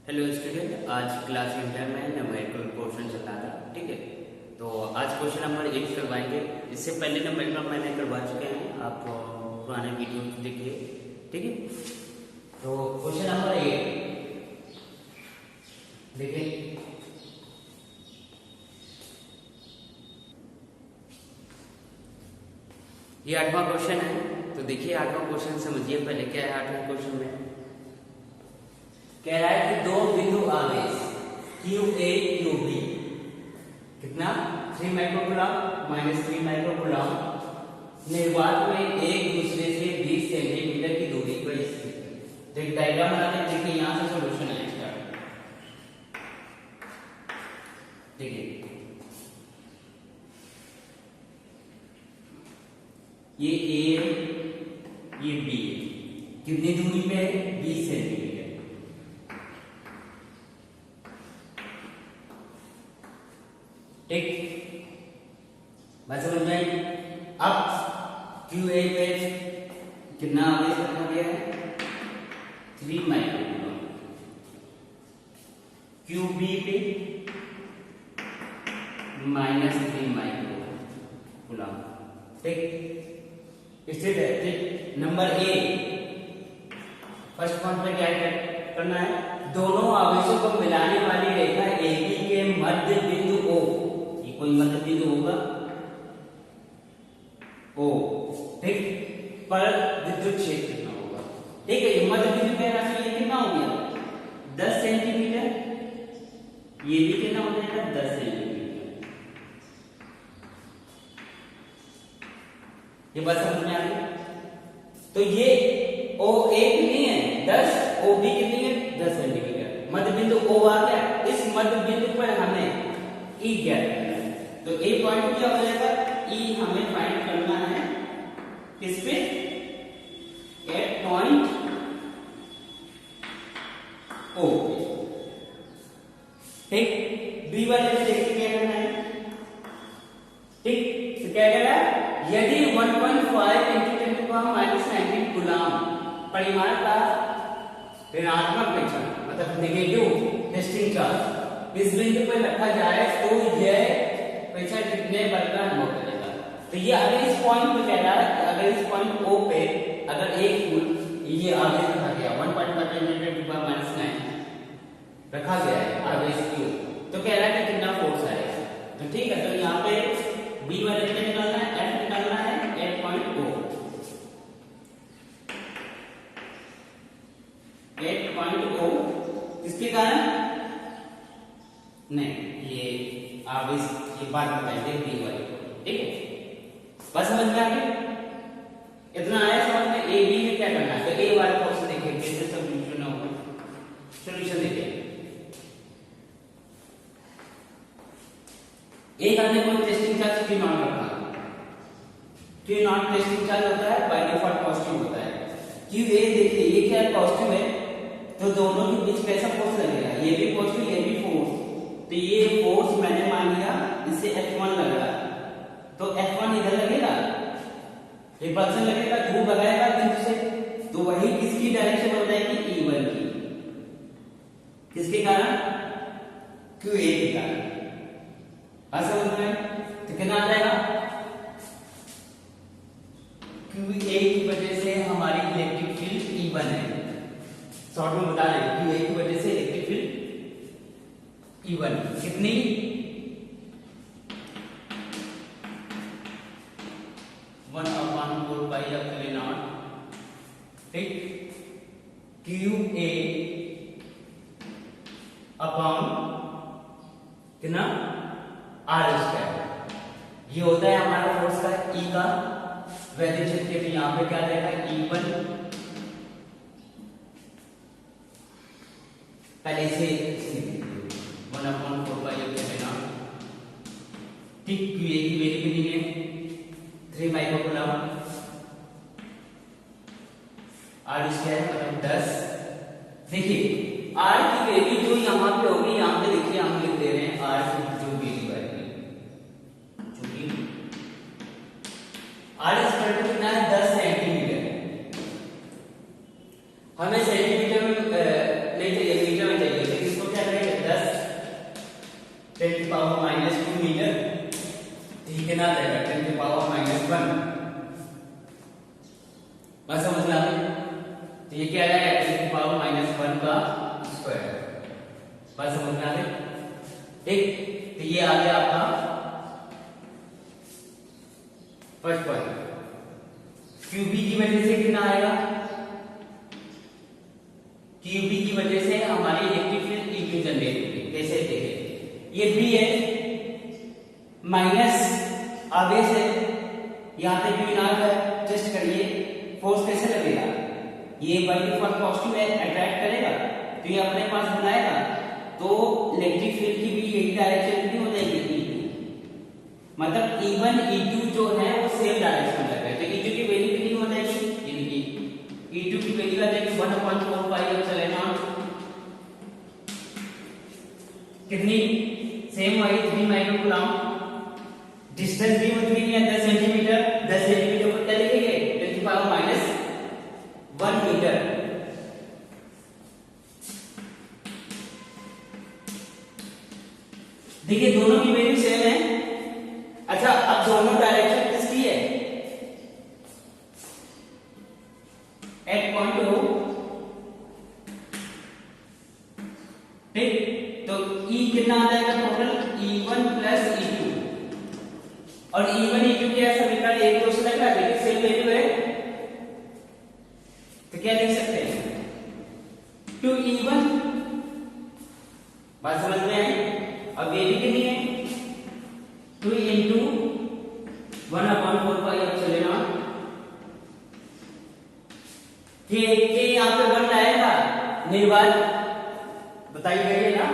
Hello student, आज class inter में numerical portion चल रहा था। ठीक है, तो आज क्वेश्चन नंबर 1 करवाएंगे। इससे पहले न्यूमेरिकल मैंने करवा चुके हैं, आप पुराने वीडियो देखिए। ठीक है, तो क्वेश्चन नंबर 1 देखिए। ये 8वां क्वेश्चन है, तो देखिए 8वां क्वेश्चन समझिए पहले क्या है। 8वें क्वेश्चन में कह रहा है कि दो बिंदु आवेश QA QB कितना 3 माइक्रोकूलम माइनस 3 माइक्रोकूलम निर्वात में एक दूसरे से 20 सेंटीमीटर की दूरी पर स्थित है। तो एक डायग्राम बनाते हैं, देखिए यहां से सॉल्यूशन है इसका। देखिए ये A ये B कितनी दूरी पे है? 20 सेंटीमीटर। ठीक, बात समझ में आई। अब QA पे कितना आवेश रखा गया है? 3 माइक्रोकूलम। QB पे माइनस 3 माइक्रोकूलम। ठीक, स्थित है। ठीक, नंबर ए फर्स्ट पॉइंट पे क्या करना है? दोनों आवेशों को मिलाने वाली रेखा AB के मध्य बिंदु O, ये कोई मध्य बिंदु होगा O, ठीक, पर विद्युत क्षेत्र कितना होगा? ठीक है, ये मध्य बिंदु पे राशि ये कितना हो गया? 10 सेंटीमीटर। ये भी कितना हो जाएगा? 10 सेंटीमीटर। ये बात समझ में आ गई। तो ये OA कितनी है? 10। OB कितनी है? 10 सेंटीमीटर। मध्य बिंदु O आ गया। इस मध्य बिंदु पर हमें E ज्ञात करना है। तो A पॉइंट क्या हो जाएगा? E हमें फाइंड करना है किस पे? At point O। ठीक, B वाले में देखिए क्या करना है। ठीक, तो क्या कह रहा है? यदि 1.5 × 10⁻⁹ कूलम परिमाण का ऋणात्मक परीक्षण मतलब नेगेटिव टेस्टिंग चार्ज इस बिंदु पर रखा जाए तो यह परीक्षण कितने बल का अनुभव करेगा? तो ये अगर इस पॉइंट पे कह रहा है कि अगर इस पॉइंट O पे अगर एक ये आवेश रखा गया 1.5 × 10⁻⁹ रखा गया है आवेश Q, तो कह रहा है कि कितना फोर्स आएगा। तो ठीक है, तो यहाँ पे B वाले पे निकालना है, F निकालना है 8 पॉइंट O। 8 पॉइंट O किसके कारण? नहीं, ये आवेश ये बात बताएंगे B वाले को। ठीक है, बस समझ में आ गया। इतना आया समझ में। A B में क्या करना है? तो A वाले क्वेश्चन देखिए कैसे सॉल्यूशन होगा। सॉल्यूशन देखिए, एक हमने कोई टेस्टिंग चार्ज Q नॉट रखा। Q नॉट टेस्टिंग चार्ज होता है, बाय डिफॉल्ट पॉजिटिव होता है। QA देखिए ये क्या पॉजिटिव है, तो दोनों के बीच कैसा फोर्स लगेगा? ये भी पॉजिटिव ये भी फोर्स। तो ये फोर्स मैंने मान लिया इससे F1 लग रहा है, तो F1 इधर लगेगा, रिपल्सन लगेगा, धूप लगाएगा बिंदु से, तो वही किसकी डायरेक्शन हो जाएगी? E1 की। किसके कारण? QA के कारण। समझ में? तो कितना आ जाएगा? QA की वजह से हमारी इलेक्ट्रिक फील्ड E1 है। शॉर्ट में बता दें, QA की वजह से इलेक्ट्रिक फील्ड E1 कितनी? 1/4πε0। ठीक, QA अपॉन कितना? R²। ये होता है हमारा फोर्स का E का वैद्युत क्षेत्र। तो यहाँ पे क्या रहेगा? E1 पहले से 1/4πε0। ठीक, QA की वैल्यू कितनी है? 3 माइक्रोकूलम। R² मतलब 10। देखिए R की वैल्यू जो यहाँ पे होगी, यहाँ पे देखिए हम लिख दे रहे हैं R की जो वैल्यू आएगी, चूंकि R² कितना है? 10 सेंटीमीटर। हमें सेंटीमीटर में नहीं चाहिए, मीटर में चाहिए। 55। क्यूबी की वजह से कितना आएगा? क्यूबी की वजह से हमारी इलेक्ट्रिक फील्ड E2 जनरेट होगी। कैसे देखें, ये बी है, माइनस आगे से यहाँ पे भी ना टेस्ट करिए, फोर्स कैसे लगेगा? ये बाई डिफॉल्ट पॉजिटिव है, अट्रैक्ट करेगा तो ये अपने पास बुलाएगा, तो इलेक्ट्रिक फील्ड की भी यही डायरेक्शन भी हो जाएगी E2, मतलब E1 E2 जो है वो सेम डायरेक्शन में लग रहा है, तो E2 की वैल्यू कितनी हो जाएगी? E2 की वैल्यू आ जाएगी 1/4πε0, कितनी? सेम वही 3 माइक्रो कूलम। डिस्टेंस भी उतनी ही है 10 सेंटीमीटर, 10 सेंटीमीटर को क्या लिखेंगे? 10⁻⁻1 मीटर। देखिए दोनों की वैल्यू सेम है। अच्छा, अब दोनों डायरेक्शन किसकी है? एट पॉइंट O, ठीक, तो E कितना आ जाएगा टोटल? E1 प्लस E2, और E1 E2 क्या समीकरण एक दो से लग रहा है, लेकिन सेम वैल्यू है, तो क्या लिख सकते हैं? 2E1, बात समझ में आई? अब ये भी कितनी है? 2 into 1/4πε0, के यहाँ पे 1 आएगा, निर्वात बताई गई है ना।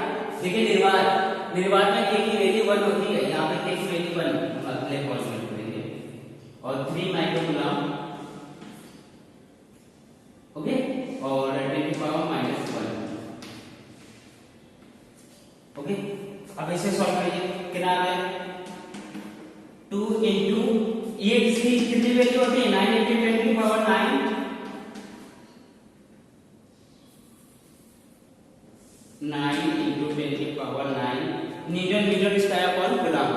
देखिए निर्वात में के की वैल्यू 1 होती है, यहाँ पे के की वैल्यू 1 अगले कॉन्स्टेंट करेंगे, और 3 माइक्रो कूलम, ओके, और 10⁻⁻1, ओके। अब इसे सॉल्व करिए, कितना आ गया? 2 into, ये इसकी कितनी वैल्यू होती है? 9 into 10⁻9, 9 into 10⁻9 newton metre square पर कूलम।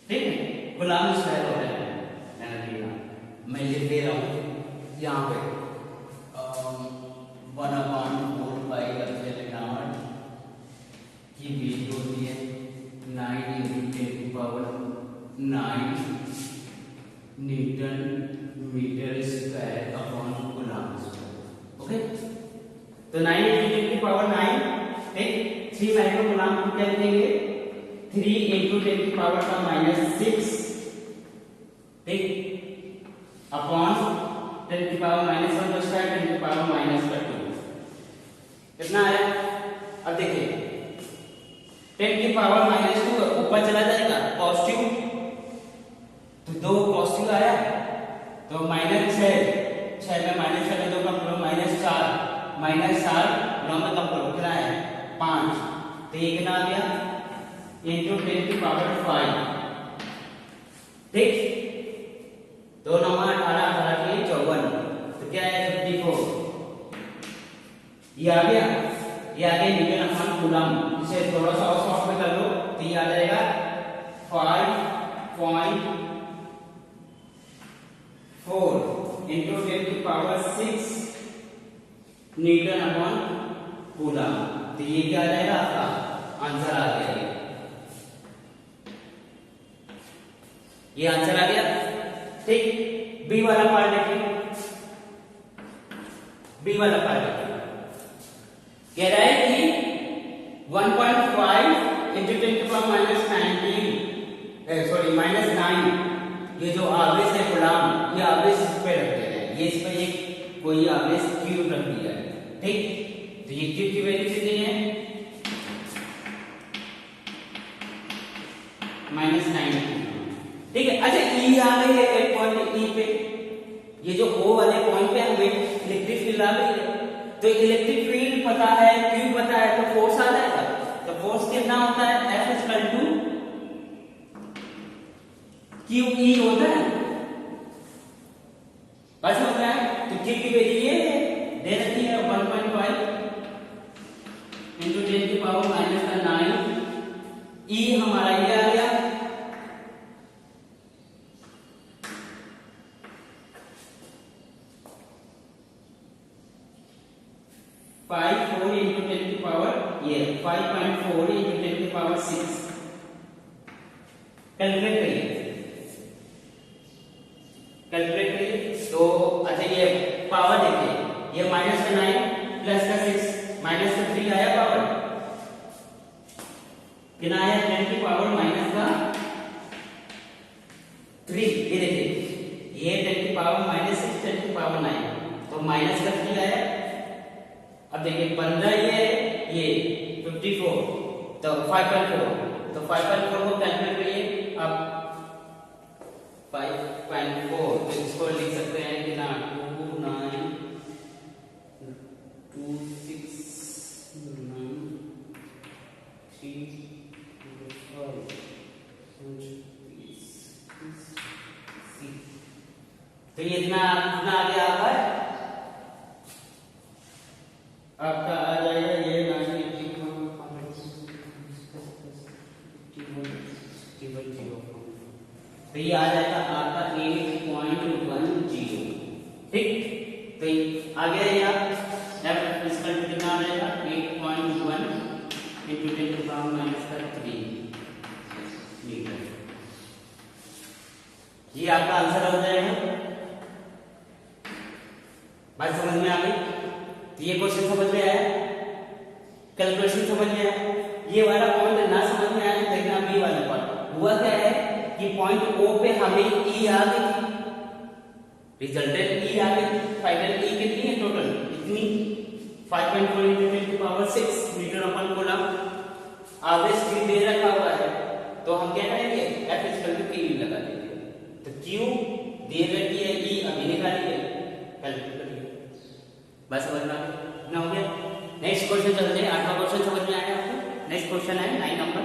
ठीक है, कूलम स्क्वायर हो रहा है, मैं लिख दे रहा हूं यहाँ पे 1/4πε0 की वैल्यू होती है 9 into 10⁻9 newton metre square upon coulomb. Okay, तो 9 into 10⁻9, ठीक, 3 माइक्रो कूलम को क्या लिखेंगे? 3 into 10⁻⁻6, ठीक, अपॉन 10⁻⁻1 का स्क्वायर 10⁻⁻2, कितना आया? अब देखिए 10⁻⁻2 ऊपर चला जाएगा, पॉजिटिव, तो 2 पॉजिटिव आया, तो -6 में -6 में 2 कम करो, -4 9 में कम करो, कितना है? 5, तो ये कितना आ गया? into 10⁻⁵, ठीक, 2 9 18 18 के 54, तो क्या है? 54, ये आ गया, न्यूटन अपॉन कूलम। इसे थोड़ा सा और सॉफ्ट में कर लो, तो ये आ जाएगा 5.4 into 10⁻⁶ न्यूटन अपॉन कूलम। तो ये क्या आ जाएगा? आपका आंसर आ गया, ये आंसर आ गया, ठीक। बी वाला पार्ट देखिए, बी वाला पार्ट देखिए, कह रहा है कि 1.5 into 10⁻⁻19 -9, ये जो आवेश है कूलम, ये आवेश इस पे रख दे रहे हैं, ये इस पे एक कोई आवेश क्यू रख दिया है, ठीक, तो ये क्यू की वैल्यू कितनी है? -9, ठीक है। अच्छा, ई आ गई है एक पॉइंट ई पे, ये जो ओ वाले पॉइंट पे हमें इलेक्ट्रिक फील्ड आ गई है, तो इलेक्ट्रिक फील्ड पता है, क्यू पता है, तो फोर्स आ जाएगा, तो फोर्स कितना होता है? F QE होता है, बस होता है, तो Q की वैल्यू ये दे रखी है 1.5 into 10⁻⁹, E हमारा ये आ गया, ये 5.4 into 10 की पावर 6 कैलकुलेट करिए तो अच्छा ये पावर देखिए, ये माइनस का 9 प्लस का 6 माइनस का 3 आया पावर, कितना आया 10 की पावर माइनस का 3। ये देखिए ये 10 की पावर माइनस 6 10 की पावर 9 तो माइनस का 3 आया। अब देखिए 15 ये 54 तो 5.4 तो 5.4 को कैलकुलेट करिए अब 5.4 तो इसको लिख सकते हैं कि ना 292693 तो ये इतना आ गया आपका आ जाएगा ये 9 तो ये आ जाएगा आपका 8.10। ठीक, तो आ गया ये आप इसका कितना आ जाएगा 8.1 into 10 to the power minus 3 metre. ये आपका आंसर हो जाएगा। बात समझ में आ गई? तो ये क्वेश्चन समझ में आया, कैलकुलेशन समझ में आया। ये वाला पॉइंट ना समझ में आया तो देखना बी वाला पॉइंट हुआ क्या है कि पॉइंट ओ पे हमें ई आ गई, रिजल्टेंट ई आ गई, फाइनल ई कितनी है टोटल इतनी 5.4 into 10 की पावर 6 मीटर अपन कूलम एवरेज क्यू दे रखा हुआ है तो हम क्या करेंगे F इक्वल टू Q लगा देंगे। तो Q दिए रहती है E अभी निकालिए कैलकुलेट करिए। बस समझना ना हो गया। नेक्स्ट क्वेश्चन चलते हैं। 8वां क्वेश्चन समझ में आया आपको? नेक्स्ट क्वेश्चन है 9 नंबर।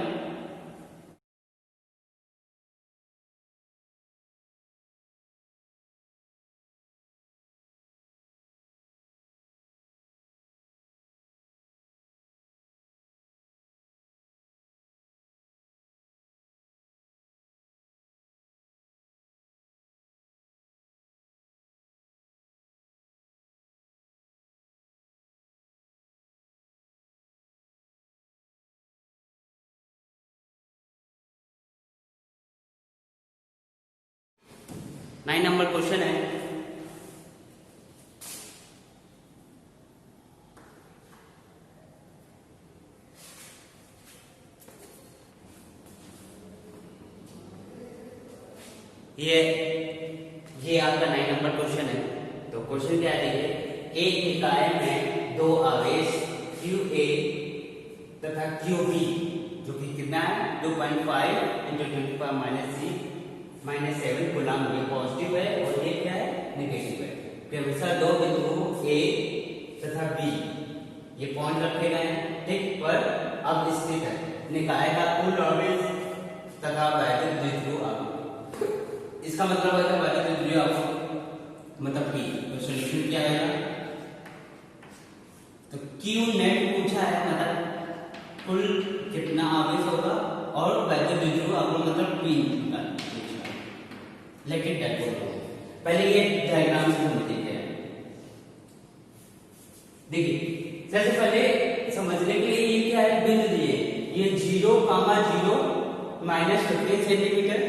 नाइन नंबर क्वेश्चन है। ये आपका 9 नंबर क्वेश्चन है। तो क्वेश्चन क्या है देखिए, एक इकाई में दो आवेश QA तथा QB जो कि कितना है 2.5 into 10⁻⁻⁷ कूलम ये पॉजिटिव है और ये क्या है नेगेटिव है। क्रमशः दो बिंदु A तथा B ये पॉइंट रखे गए हैं ठीक पर अब स्थित है। निकाय का कुल आवेश तथा वैद्युत द्विध्रुव आवेश, इसका मतलब है वैद्युत द्विध्रुव आवेश मतलब P। तो सॉल्यूशन क्या आएगा, तो Q नेट पूछा है मतलब कुल कितना आवेश होगा और वैद्युत द्विध्रुव आवेश मतलब P लेकिन पहले ये डायग्राम से हम देखते हैं। देखिए सबसे पहले समझने के लिए ये क्या है बिंदु दिए, ये 0,0 माइनस 15 सेंटीमीटर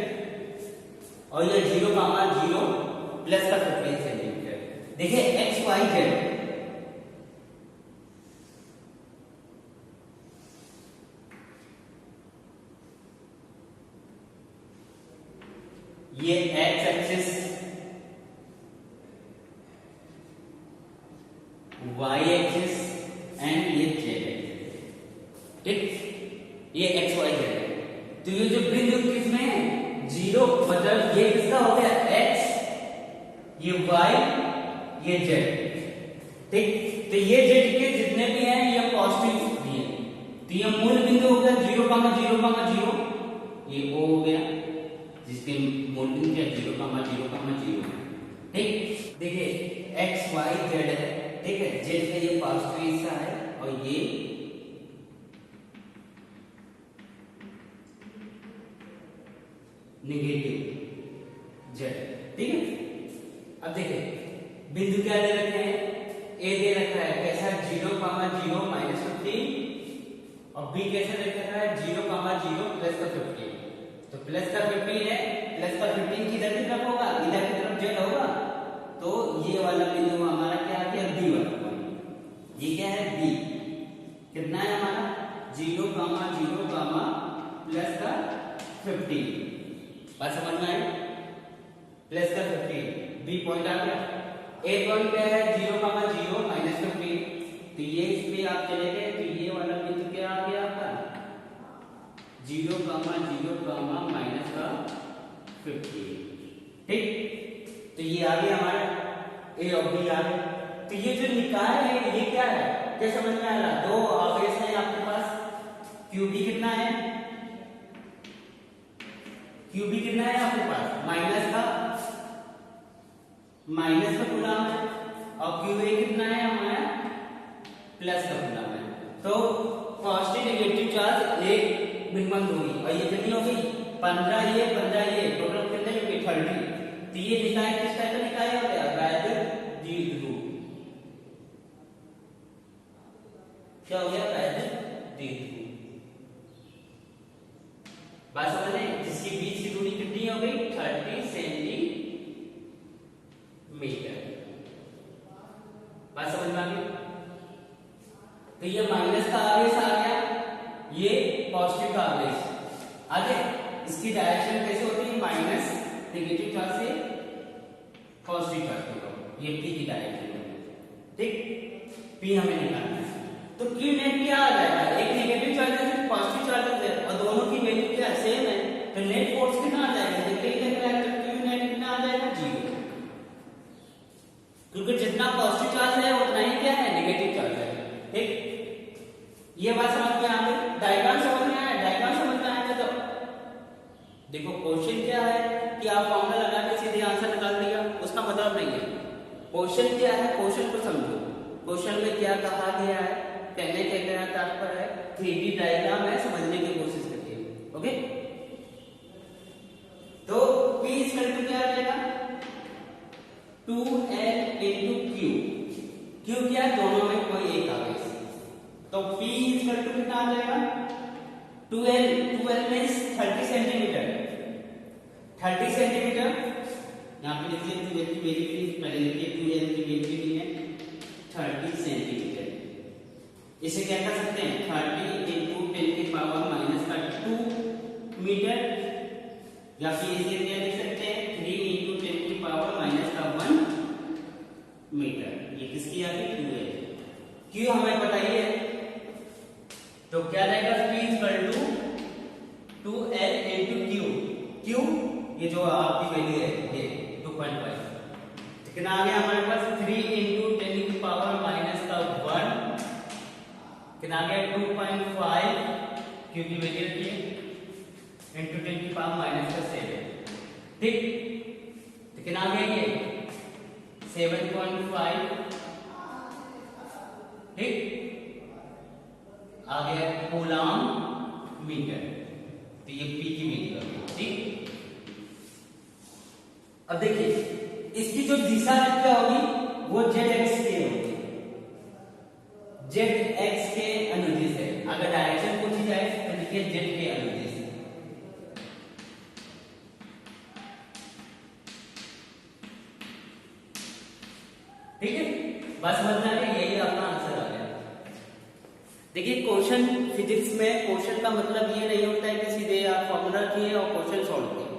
और ये 0,0 प्लस का 15 सेंटीमीटर। देखिए एक्स वाई जेड ये X axis Y axis and ये जेड एक्सिस। ठीक, ये एक्स वाई जेड है। तो ये जो बिंदु किसमें है 0 मतलब ये किसका हो गया एक्स, ये वाई, ये जेड। ठीक, तो ये जेड के जितने भी हैं ये पॉजिटिव भी है तो ये मूल बिंदु हो गया 0,0,0 ये ओ हो गया जिसके मूल बिंदु क्या 0,0,0। ठीक, देखिए एक्स वाई जेड है। ठीक है, जेड का ये पॉजिटिव हिस्सा है और ये नेगेटिव जेड। ठीक है, अब देखिए बिंदु क्या दे रखे हैं, ए दे रखा है कैसा 0,0 -15 और बी कैसे देख रखा है 0,0 प्लस का 15। तो प्लस का 15 है, प्लस का 15 किधर की तरफ होगा, इधर की तरफ जेड होगा। तो ये वाला बिंदु हमारा क्या आ गया बी वाला पॉइंट। ये क्या है बी, कितना है हमारा 0,0 प्लस का 15। बात समझ में आई, प्लस का 15 बी पॉइंट आ गया। ए पॉइंट क्या है 0,0 माइनस 15। तो ये इसमें आप चले गए तो ये वाला बिंदु क्या आ गया आपका 0,0 माइनस का 15। ठीक, तो ये आ गया हमारा ए और बी आ गया। तो ये जो निकाय है ये क्या है, क्या समझ में आ रहा, दो आवेश है आपके पास, क्यूबी कितना है, क्यूबी कितना है आपके पास माइनस का कूलम है, और क्यूए कितना है हमारा प्लस का कूलम है। तो पॉजिटिव नेगेटिव चार्ज एक भिन्नमंद होगी, और ये कितनी होगी 15 ये टोटल कितने होगी 30। तो ये निकाय किस टाइप का निकाय हो गया वैद्य द्विध्रुव। क्या हो गया वैद्य द्विध्रुव। बात समझ में, जिसकी बीच की दूरी कितनी हो गई 30 सेंटीमीटर। बात समझ में आ गई। तो ये माइनस का आवेश आ गया, ये पॉजिटिव का आवेश आगे। इसकी डायरेक्शन कैसे होती है माइनस नेगेटिव चार्ज से पॉजिटिव चार्ज की, ये पी की डायरेक्शन है। ठीक, पी हमें निकालना है। तो क्यू नेट क्या आ जाएगा, एक नेगेटिव चार्ज है पॉजिटिव चार्ज है और दोनों की वैल्यू क्या सेम है। तो नेट फोर्स कितना आ जाएगा, देखिए क्यू नेट कितना आ जाएगा 0, क्योंकि जितना पॉजिटिव चार्ज है उतना ही क्या है नेगेटिव चार्ज है। ठीक, ये बात समझ में आ गई। डायग्राम समझ में आया, डायग्राम समझ में आया तो देखो क्वेश्चन क्या है कि आप फॉर्मूला लगा के सीधे आंसर निकाल दिया, उसका मतलब नहीं है। क्वेश्चन क्या है, क्वेश्चन को समझो, क्वेश्चन में क्या कहा गया है, कहने के क्या तात्पर्य है, 3D डायग्राम है, समझने की कोशिश करिए। ओके, तो P इक्वल टू क्या आ जाएगा 2L into Q। Q क्या है, दोनों में कोई एक आवेश, तो P इक्वल टू कितना आ जाएगा 2L मींस 30 सेंटीमीटर। 30 सेंटीमीटर यहाँ पे लिखिए, 2L की वैल्यू पहले लिखिए, 2L की वैल्यू कितनी है 30 सेंटीमीटर। इसे क्या कर सकते हैं 30 into 10 की पावर माइनस का 2 मीटर, या फिर इसे क्या लिख सकते हैं 3 into 10 की पावर माइनस का 1 मीटर। ये किसकी आ गई 2L। क्यों हमें बताइए, तो क्या रहेगा P equal to 2L into Q। Q ये जो आपकी वैल्यू है ये 2.5, कितना आ गया हमारे पास 3 into 10 की पावर माइनस का 1, कितना आ गया 2.5, क्योंकि वैल्यू थी into 10 की पावर माइनस का 7। ठीक, तो कितना आ गया ये 7.5। ठीक, आ गया कूलम मीटर। तो ये P की वैल्यू आ गई। ठीक, अब देखिए इसकी जो दिशा क्या होगी वो ZX के होगी, ZX के अनुदिश है। अगर डायरेक्शन पूछी जाए तो लिखिए Z के अनुदिश। ठीक है, बस समझना है, यही आपका आंसर आ गया। देखिए क्वेश्चन फिजिक्स में क्वेश्चन का मतलब ये नहीं होता है कि सीधे आप फॉर्मूला किए और क्वेश्चन सॉल्व किए।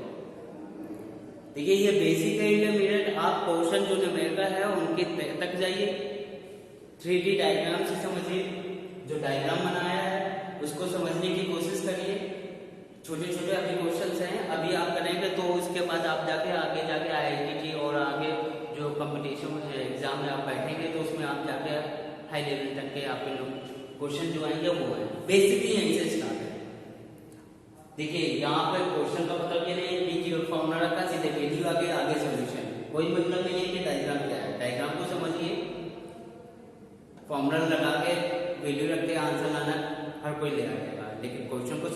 देखिए ये बेसिक है इंटरमीडिएट, आप क्वेश्चन जो न्यूमेरिकल है उनके तक जाइए, 3D डायग्राम से समझिए, जो डायग्राम बनाया है उसको समझने की कोशिश करिए। छोटे छोटे अभी क्वेश्चंस हैं, अभी आप करेंगे तो उसके बाद आप आगे जाके IIT और आगे जो कंपटीशन एग्जाम में आप बैठेंगे तो उसमें आप जाके हाई लेवल तक के आपके लोग क्वेश्चन जो आएंगे वो है बेसिकली यहीं से स्टार्ट है। देखिए यहाँ पे क्वेश्चन का मतलब ये नहीं है कि फॉर्मूला रखा सीधे वैल्यू आगे सॉल्यूशन, कोई मतलब नहीं है कि डायग्राम क्या है। डायग्राम को समझिए, फॉर्मूला लगा के वैल्यू रख के आंसर लाना हर कोई ले आएगा, लेकिन क्वेश्चन को